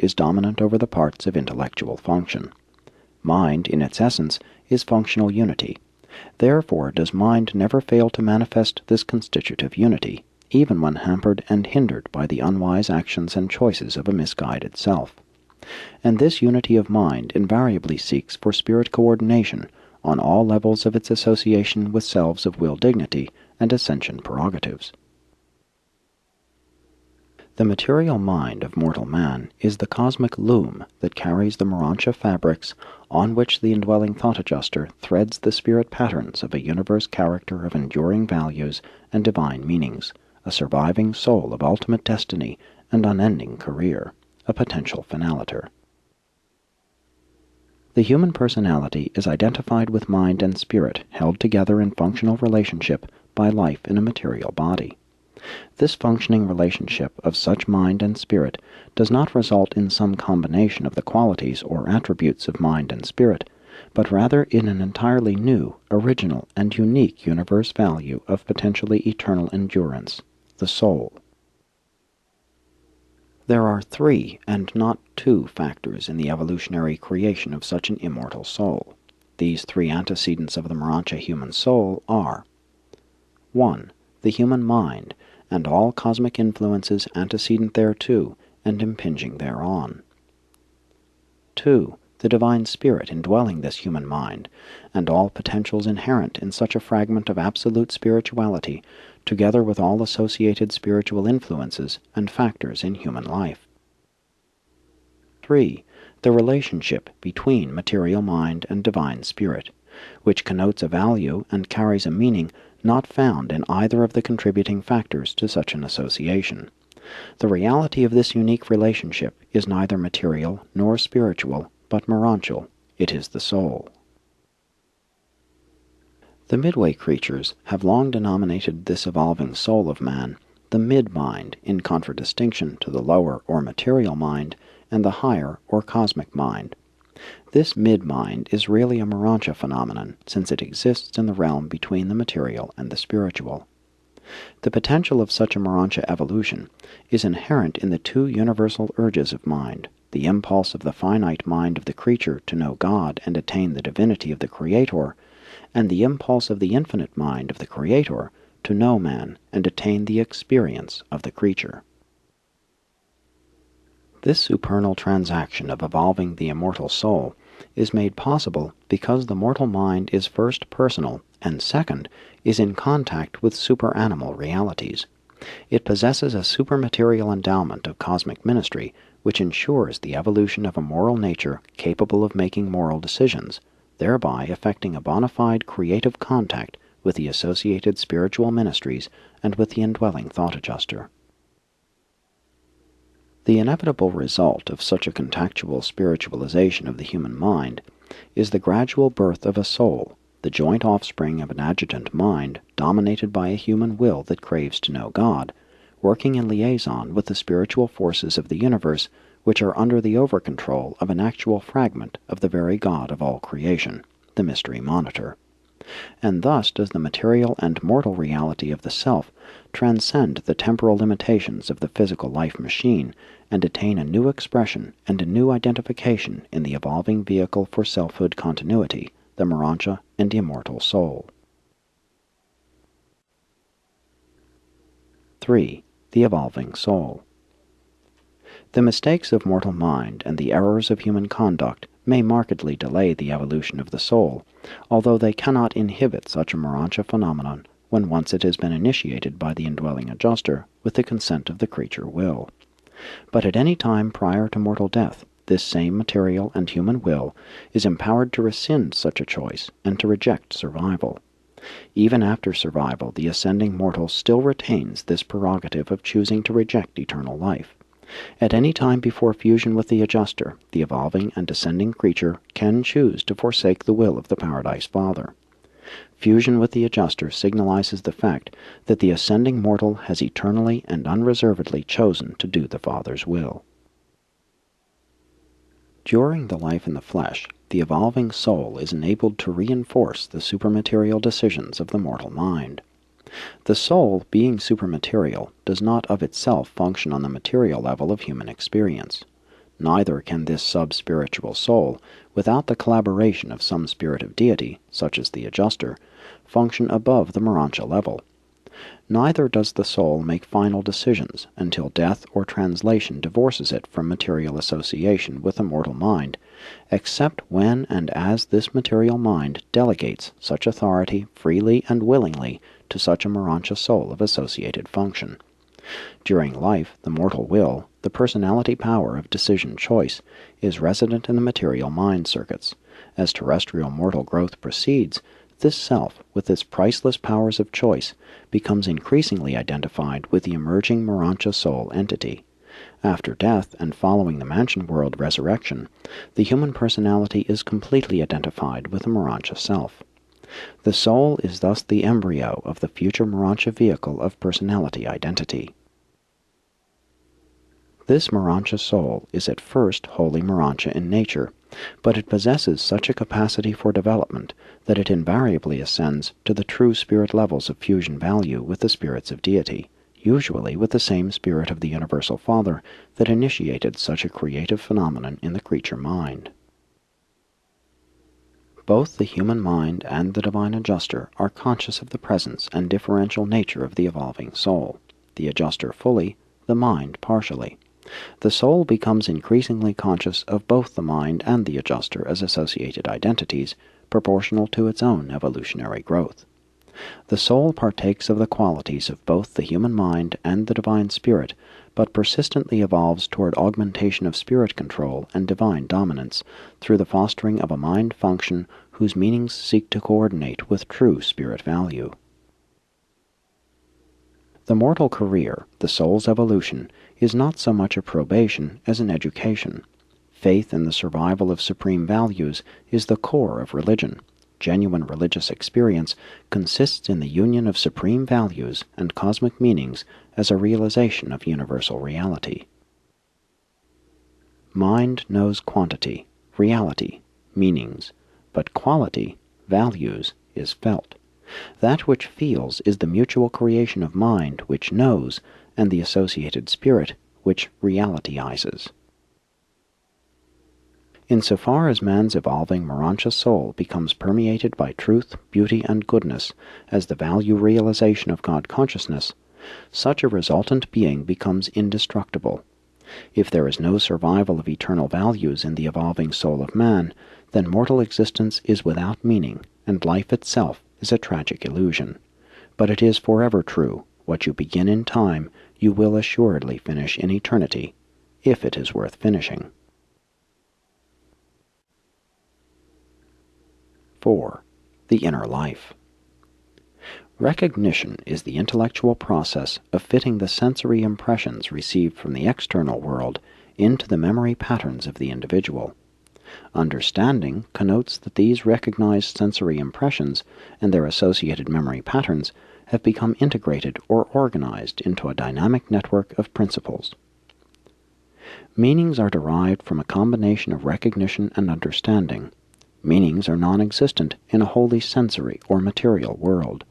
is dominant over the parts of intellectual function. Mind, in its essence, is functional unity. Therefore does mind never fail to manifest this constitutive unity, even when hampered and hindered by the unwise actions and choices of a misguided self. And this unity of mind invariably seeks for spirit coordination on all levels of its association with selves of will dignity and ascension prerogatives. The material mind of mortal man is the cosmic loom that carries the Morontia fabrics on which the indwelling thought adjuster threads the spirit patterns of a universe character of enduring values and divine meanings, a surviving soul of ultimate destiny and unending career, a potential finaliter. The human personality is identified with mind and spirit held together in functional relationship by life in a material body. This functioning relationship of such mind and spirit does not result in some combination of the qualities or attributes of mind and spirit, but rather in an entirely new, original, and unique universe value of potentially eternal endurance, the soul. There are 3 and not 2 factors in the evolutionary creation of such an immortal soul. These 3 antecedents of the Morontia human soul are: 1. The human mind, and all cosmic influences antecedent thereto and impinging thereon. 2. The divine spirit indwelling this human mind, and all potentials inherent in such a fragment of absolute spirituality, together with all associated spiritual influences and factors in human life. 3. The relationship between material mind and divine spirit, which connotes a value and carries a meaning not found in either of the contributing factors to such an association. The reality of this unique relationship is neither material nor spiritual, but morontial. It is the soul. The midway creatures have long denominated this evolving soul of man the mid-mind, in contradistinction to the lower or material mind and the higher or cosmic mind. This mid-mind is really a Morontia phenomenon, since it exists in the realm between the material and the spiritual. The potential of such a Morontia evolution is inherent in the 2 universal urges of mind, the impulse of the finite mind of the creature to know God and attain the divinity of the Creator, and the impulse of the infinite mind of the Creator to know man and attain the experience of the creature. This supernal transaction of evolving the immortal soul is made possible because the mortal mind is first personal, and second, is in contact with superanimal realities. It possesses a supermaterial endowment of cosmic ministry, which ensures the evolution of a moral nature capable of making moral decisions, thereby effecting a bona fide creative contact with the associated spiritual ministries and with the indwelling thought adjuster. The inevitable result of such a contactual spiritualization of the human mind is the gradual birth of a soul, the joint offspring of an adjutant mind dominated by a human will that craves to know God, working in liaison with the spiritual forces of the universe which are under the over-control of an actual fragment of the very God of all creation, the Mystery Monitor. And thus does the material and mortal reality of the self transcend the temporal limitations of the physical life machine and attain a new expression and a new identification in the evolving vehicle for selfhood continuity, the Morontia and immortal soul. 3. The evolving soul. The mistakes of mortal mind and the errors of human conduct may markedly delay the evolution of the soul, although they cannot inhibit such a Morontia phenomenon when once it has been initiated by the indwelling adjuster with the consent of the creature will. But at any time prior to mortal death, this same material and human will is empowered to rescind such a choice and to reject survival. Even after survival, the ascending mortal still retains this prerogative of choosing to reject eternal life. At any time before fusion with the adjuster, the evolving and descending creature can choose to forsake the will of the Paradise Father. Fusion with the adjuster signalizes the fact that the ascending mortal has eternally and unreservedly chosen to do the Father's will. During the life in the flesh, the evolving soul is enabled to reinforce the supermaterial decisions of the mortal mind. The soul, being supermaterial, does not of itself function on the material level of human experience. neither can this sub-spiritual soul, without the collaboration of some spirit of deity, such as the adjuster, function above the Morontia level. Neither does the soul make final decisions until death or translation divorces it from material association with the mortal mind, except when and as this material mind delegates such authority freely and willingly to such a Morontia soul of associated function. During life, the mortal will, the personality power of decision choice, is resident in the material mind circuits. As terrestrial mortal growth proceeds, this self, with its priceless powers of choice, becomes increasingly identified with the emerging Morontia soul entity. After death and following the Mansion World resurrection, the human personality is completely identified with the Morontia self. The soul is thus the embryo of the future Morontia vehicle of personality identity. This Morontia soul is at first wholly Morontia in nature, but it possesses such a capacity for development that it invariably ascends to the true spirit levels of fusion value with the spirits of deity, usually with the same spirit of the Universal Father that initiated such a creative phenomenon in the creature mind. Both the human mind and the divine adjuster are conscious of the presence and differential nature of the evolving soul, the adjuster fully, the mind partially. The soul becomes increasingly conscious of both the mind and the adjuster as associated identities, proportional to its own evolutionary growth. The soul partakes of the qualities of both the human mind and the divine spirit, but persistently evolves toward augmentation of spirit control and divine dominance through the fostering of a mind function whose meanings seek to coordinate with true spirit value. The mortal career, the soul's evolution, is not so much a probation as an education. Faith in the survival of supreme values is the core of religion. Genuine religious experience consists in the union of supreme values and cosmic meanings as a realization of universal reality. Mind knows quantity, reality, meanings, but quality, values, is felt. That which feels is the mutual creation of mind which knows, and the associated spirit which realitizes. Insofar as man's evolving Morontia soul becomes permeated by truth, beauty, and goodness as the value realization of God consciousness, such a resultant being becomes indestructible. If there is no survival of eternal values in the evolving soul of man, then mortal existence is without meaning, and life itself is a tragic illusion. But it is forever true, what you begin in time, you will assuredly finish in eternity, if it is worth finishing. 4. The inner life. Recognition is the intellectual process of fitting the sensory impressions received from the external world into the memory patterns of the individual. Understanding connotes that these recognized sensory impressions and their associated memory patterns have become integrated or organized into a dynamic network of principles. Meanings are derived from a combination of recognition and understanding. Meanings are non-existent in a wholly sensory or material world.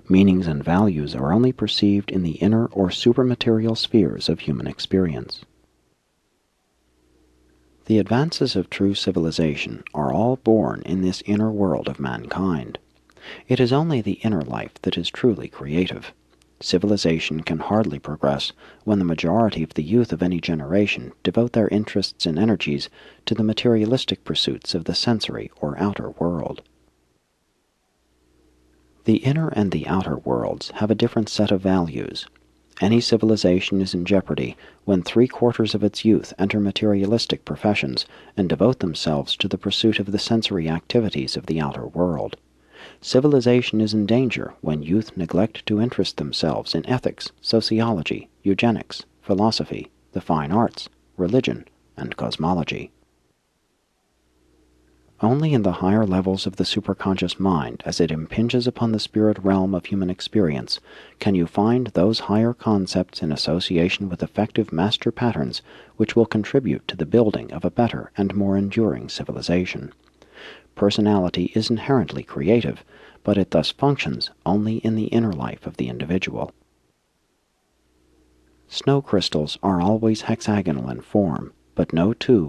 Meanings and values are only perceived in the inner or supermaterial spheres of human experience. The advances of true civilization are all born in this inner world of mankind. It is only the inner life that is truly creative. Civilization can hardly progress when the majority of the youth of any generation devote their interests and energies to the materialistic pursuits of the sensory or outer world. The inner and the outer worlds have a different set of values. Any civilization is in jeopardy when 3/4 of its youth enter materialistic professions and devote themselves to the pursuit of the sensory activities of the outer world. Civilization is in danger when youth neglect to interest themselves in ethics, sociology, eugenics, philosophy, the fine arts, religion, and cosmology. Only in the higher levels of the superconscious mind, as it impinges upon the spirit realm of human experience, can you find those higher concepts in association with effective master patterns which will contribute to the building of a better and more enduring civilization. Personality is inherently creative, but it thus functions only in the inner life of the individual. Snow crystals are always hexagonal in form, but no two